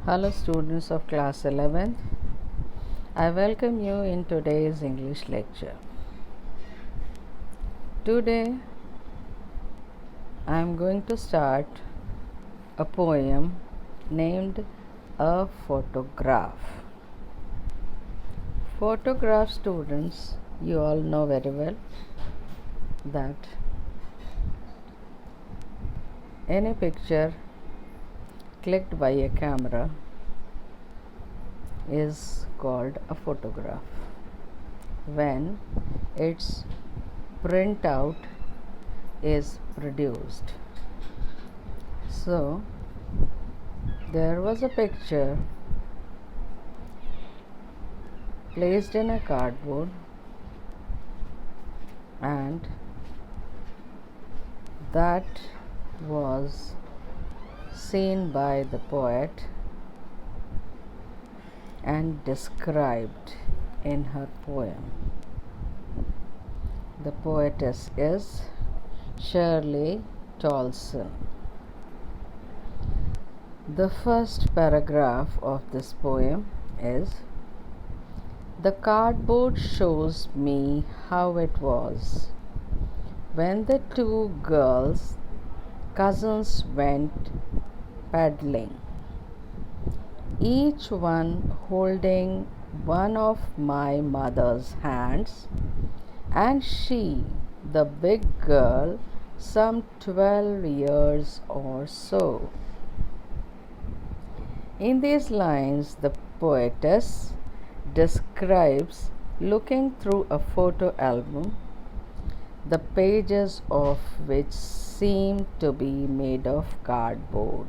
Hello students of class 11th. I welcome you in today's English lecture. Today I am going to start a poem named A Photograph. Photograph students, you all know very well that any picture clicked by a camera is called a photograph when its printout is produced. So there was a picture placed in a cardboard and that was seen by the poet and described in her poem. The poetess is Shirley Tolson. The first paragraph of this poem is: the cardboard shows me how it was when the two girls, cousins, went paddling, each one holding one of my mother's hands, and she, the big girl, some 12 years or so. In these lines, the poetess describes looking through a photo album, the pages of which seem to be made of cardboard.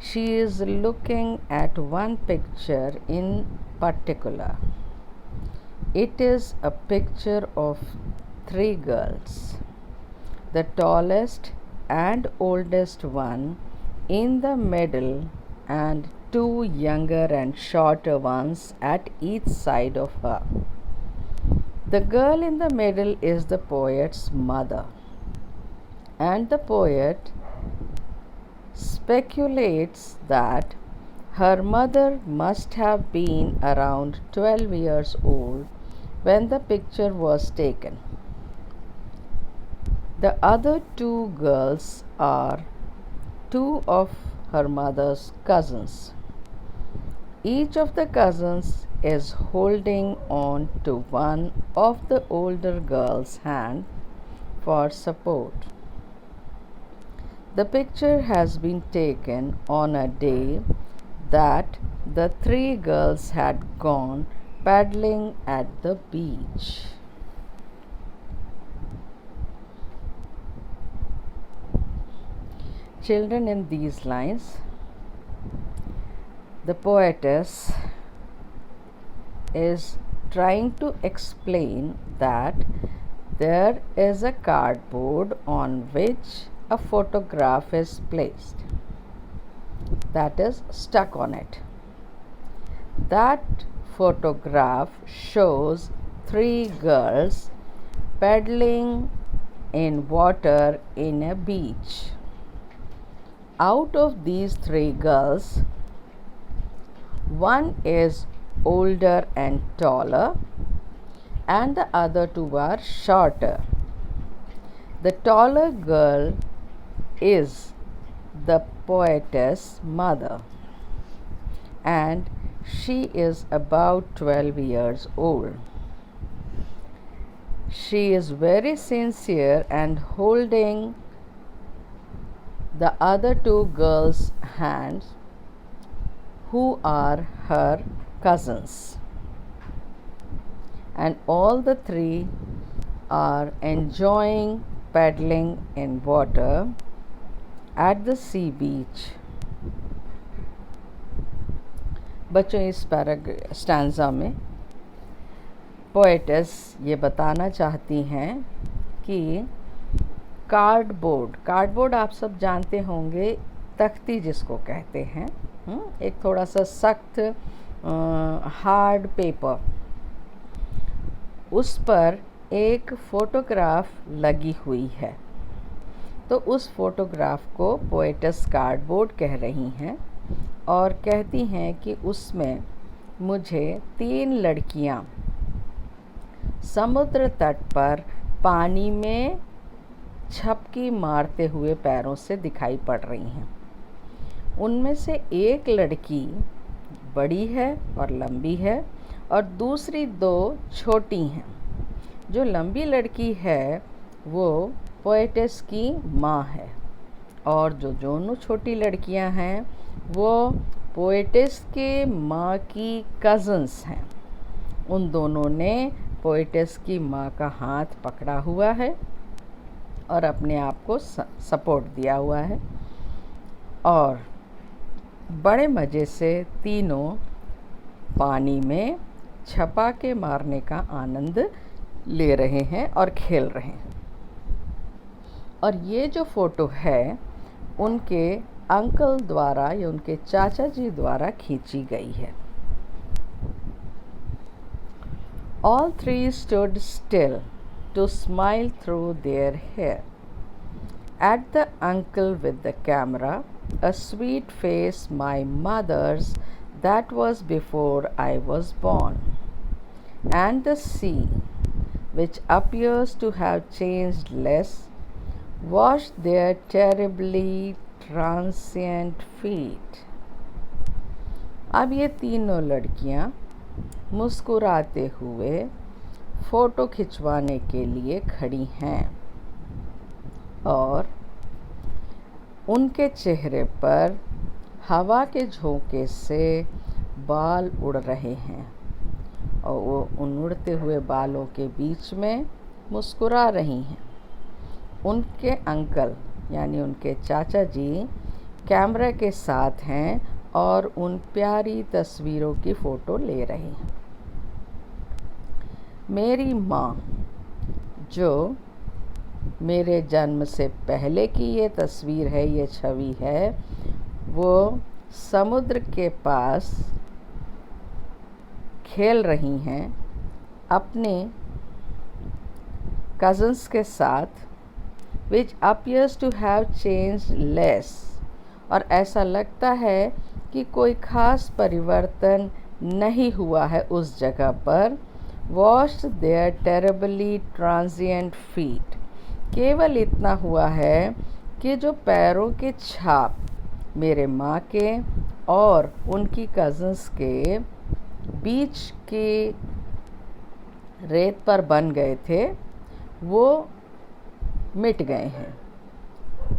She is looking at one picture in particular. It is a picture of three girls. The tallest and oldest one in the middle, and two younger and shorter ones at each side of her. The girl in the middle is the poet's mother, and the poet speculates that her mother must have been around 12 years old when the picture was taken. The other two girls are two of her mother's cousins. Each of the cousins is holding on to one of the older girl's hand for support. The picture has been taken on a day that the three girls had gone paddling at the beach. Children, in these lines, the poetess is trying to explain that there is a cardboard on which a photograph is placed, that is stuck on it. That photograph shows three girls paddling in water in a beach. Out of these three girls, one is older and taller, and the other two are shorter. The taller girl is the poetess' mother, and she is about 12 years old. She is very sincere and holding the other two girls' hands, who are her cousins, and all the three are enjoying paddling in water at the sea beach. बच्चों, इस stanza में poetess ये बताना चाहती हैं कि cardboard आप सब जानते होंगे, तख्ती जिसको कहते हैं, एक थोड़ा सा सख्त हार्ड पेपर, उस पर एक फ़ोटोग्राफ लगी हुई है। तो उस फोटोग्राफ को पोएटस कार्डबोर्ड कह रही हैं और कहती हैं कि उसमें मुझे 3 लड़कियां समुद्र तट पर पानी में छपकी मारते हुए पैरों से दिखाई पड़ रही हैं। उनमें से एक लड़की बड़ी है और लंबी है और दूसरी 2 छोटी हैं। जो लंबी लड़की है वो पोएटेस की माँ है और जो दोनों छोटी लड़कियां हैं वो पोएटेस के माँ की कज़न्स हैं। उन दोनों ने पोएटेस की माँ का हाथ पकड़ा हुआ है और अपने आप को सपोर्ट दिया हुआ है और बड़े मज़े से तीनों पानी में छपाके मारने का आनंद ले रहे हैं और खेल रहे हैं। और ये जो फ़ोटो है उनके अंकल द्वारा या उनके चाचा जी द्वारा खींची गई है। All 3 stood still to smile through their hair. At the uncle with the camera, a sweet face my mother's that was before I was born, and the sea, which appears to have changed less, washed their terribly transient feet. अब ये तीनों लड़कियां मुस्कुराते हुए photo खिंचवाने के लिए खड़ी हैं और उनके चेहरे पर हवा के झोंके से बाल उड़ रहे हैं और वो उन उड़ते हुए बालों के बीच में मुस्कुरा रही हैं। उनके अंकल यानी उनके चाचा जी कैमरा के साथ हैं और उन प्यारी तस्वीरों की फ़ोटो ले रहे हैं। मेरी माँ, जो मेरे जन्म से पहले की ये तस्वीर है, ये छवि है, वो समुद्र के पास खेल रही हैं अपने कज़न्स के साथ, which appears to have changed less, और ऐसा लगता है कि कोई ख़ास परिवर्तन नहीं हुआ है उस जगह पर। washed their terribly transient feet, केवल इतना हुआ है कि जो पैरों के छाप मेरे माँ के और उनकी कज़न्स के बीच के रेत पर बन गए थे वो मिट गए हैं,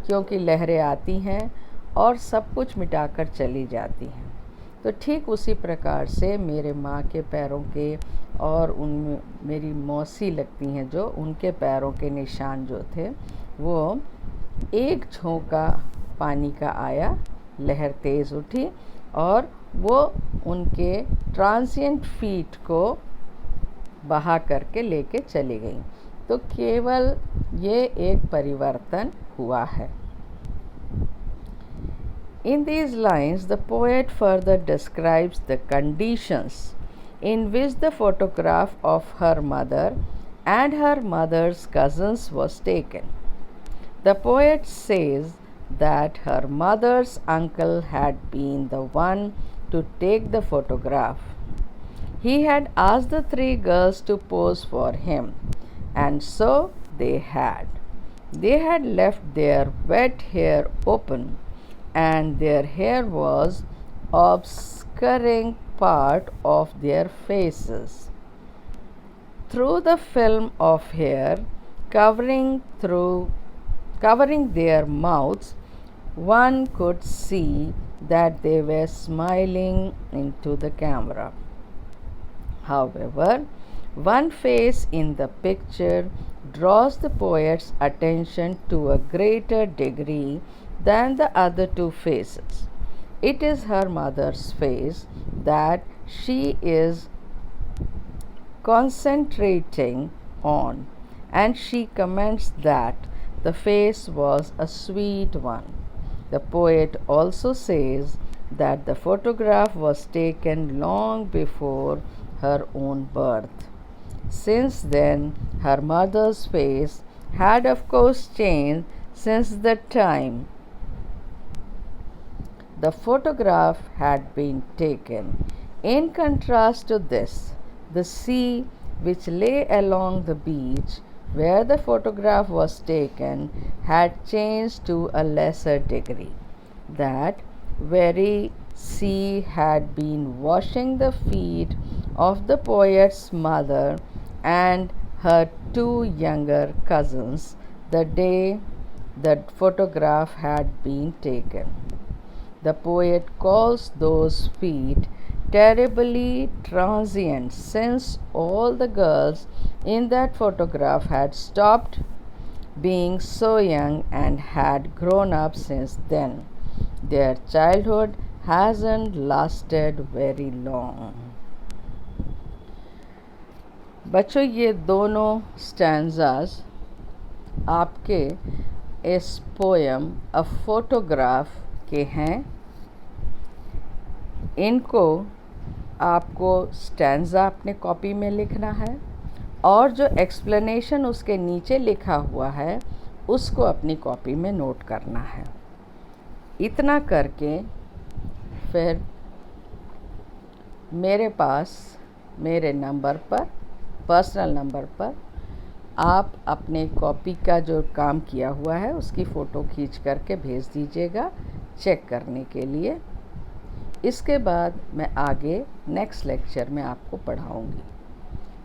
क्योंकि लहरें आती हैं और सब कुछ मिटाकर चली जाती हैं। तो ठीक उसी प्रकार से मेरे माँ के पैरों के और उन मेरी मौसी लगती हैं जो, उनके पैरों के निशान जो थे वो एक झोंका पानी का आया, लहर तेज़ उठी और वो उनके ट्रांसिएंट फीट को बहा करके लेके चली गई। तो केवल ये एक परिवर्तन हुआ है। In these lines, the poet further describes the conditions in which the photograph of her mother and her mother's cousins was taken. The poet says that her mother's uncle had been the one to take the photograph. He had asked the 3 girls to pose for him, and so they had. They had left their wet hair open, and their hair was obscuring part of their faces. Through the film of hair covering their mouths, one could see that they were smiling into the camera. However, one face in the picture draws the poet's attention to a greater degree than the other 2 faces. It is her mother's face that she is concentrating on, and she comments that the face was a sweet one. The poet also says that the photograph was taken long before her own birth. Since then, her mother's face had of course changed since the time the photograph had been taken. In contrast to this, the sea which lay along the beach where the photograph was taken had changed to a lesser degree. That very sea had been washing the feet of the poet's mother and her two younger cousins the day the photograph had been taken. The poet calls those feet terribly transient, since all the girls in that photograph had stopped being so young and had grown up since then. Their childhood hasn't lasted very long. बच्चों, ये दोनों stanzas आपके इस poem a photograph के हैं। इनको आपको stanza अपने कॉपी में लिखना है और जो एक्सप्लेनेशन उसके नीचे लिखा हुआ है उसको अपनी कॉपी में नोट करना है। इतना करके फिर मेरे पास मेरे नंबर पर, पर्सनल नंबर पर आप अपने कॉपी का जो काम किया हुआ है उसकी फ़ोटो खींच करके भेज दीजिएगा चेक करने के लिए। इसके बाद मैं आगे नेक्स्ट लेक्चर में आपको पढ़ाऊँगी।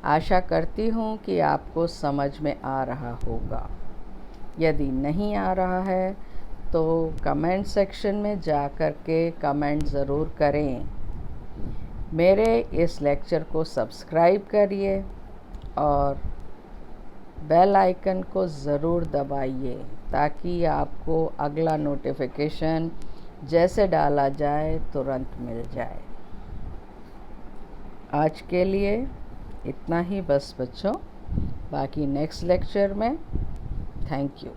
आशा करती हूँ कि आपको समझ में आ रहा होगा। यदि नहीं आ रहा है तो कमेंट सेक्शन में जा कर के कमेंट ज़रूर करें। मेरे इस लेक्चर को सब्सक्राइब करिए और बेल आइकन को ज़रूर दबाइए ताकि आपको अगला नोटिफिकेशन जैसे डाला जाए तुरंत मिल जाए। आज के लिए इतना ही बस बच्चों, बाकी नेक्स्ट लेक्चर में। Thank you.